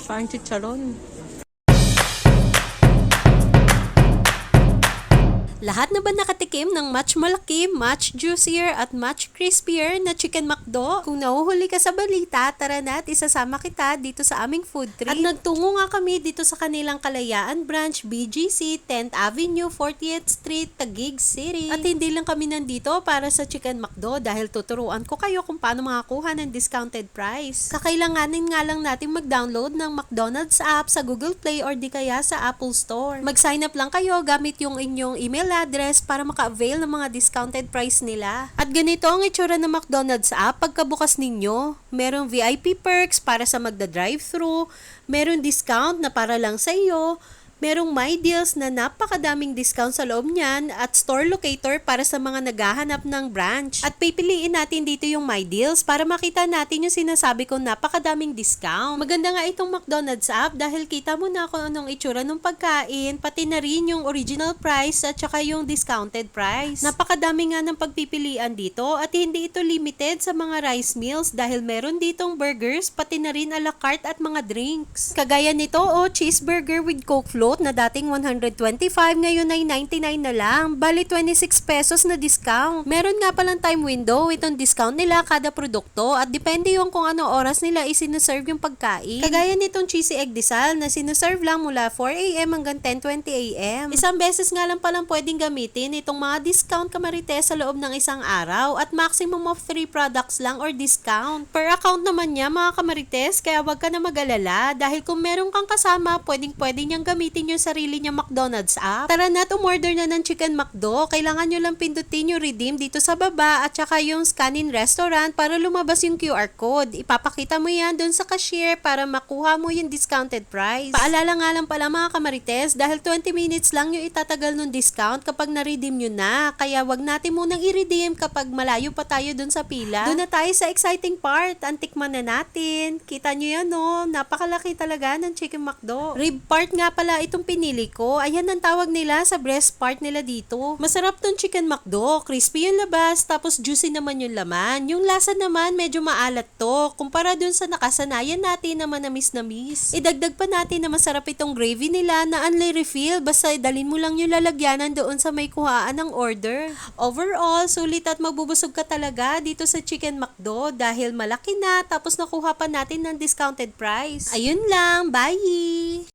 Parang chicharon. Lahat na ba nakatikim ng much malaki, much juicier at much crispier na Chicken McDo? Kung nahuhuli ka sa balita, tara na at isasama kita dito sa aming food trip. At nagtungo nga kami dito sa kanilang Kalayaan Branch, BGC, 10th Avenue, 40th Street, Taguig City. At hindi lang kami nandito para sa Chicken McDo dahil tuturuan ko kayo kung paano makakuha ng discounted price. Kakailanganin nga lang natin mag-download ng McDonald's app sa Google Play or di kaya sa Apple Store. Mag-sign up lang kayo gamit yung inyong email address para maka-avail ng mga discounted price nila. At ganito ang itsura ng McDonald's app pagkabukas ninyo. Merong VIP perks para sa magda-drive-thru, merong discount na para lang sa iyo, merong My Deals na napakadaming discount sa loob niyan at store locator para sa mga naghahanap ng branch. At pipiliin natin dito yung My Deals para makita natin yung sinasabi ko napakadaming discount. Maganda nga itong McDonald's app dahil kita mo na kung anong itsura ng pagkain, pati na rin yung original price at saka yung discounted price. Napakadami nga ng pagpipilian dito at hindi ito limited sa mga rice meals dahil meron ditong burgers, pati na rin a la carte at mga drinks. Kagaya nito cheeseburger with Coke float na dating 125 ngayon ay 99 na lang. Bali 26 pesos na discount. Meron nga palang time window itong discount nila kada produkto at depende yung kung ano oras nila isinuserve yung pagkain. Kagaya nitong cheesy egg disal na sinuserve lang mula 4 AM hanggang 10:20 AM. Isang beses nga lang palang pwedeng gamitin itong mga discount kamarites sa loob ng isang araw at maximum of 3 products lang or discount. Per account naman niya mga kamarites kaya wag ka na mag-alala dahil kung meron kang kasama pwedeng niyang gamitin yung sarili niya McDonald's app. Tara na at umorder na ng Chicken McDo. Kailangan nyo lang pindutin yung redeem dito sa baba at saka yung scan in restaurant para lumabas yung QR code. Ipapakita mo yan dun sa cashier para makuha mo yung discounted price. Paalala nga lang pala mga kamarites dahil 20 minutes lang yung itatagal ng discount kapag na-redeem nyo na. Kaya wag natin munang i-redeem kapag malayo pa tayo dun sa pila. Doon na tayo sa exciting part. Antikman na natin. Kita nyo yan napakalaki talaga ng Chicken McDo. Rib part nga pala itong pinili ko. Ayan ang tawag nila sa breast part nila dito. Masarap tong Chicken McDo. Crispy yung labas, tapos juicy naman yung laman. Yung lasa naman, medyo maalat to. Kumpara dun sa nakasanayan natin na manamis-namis. Idagdag pa natin na masarap itong gravy nila na unli refill. Basta dalin mo lang yung lalagyanan doon sa may kuhaan ng order. Overall, sulit at magbubusog ka talaga dito sa Chicken McDo dahil malaki na tapos nakuha pa natin ng discounted price. Ayun lang. Bye!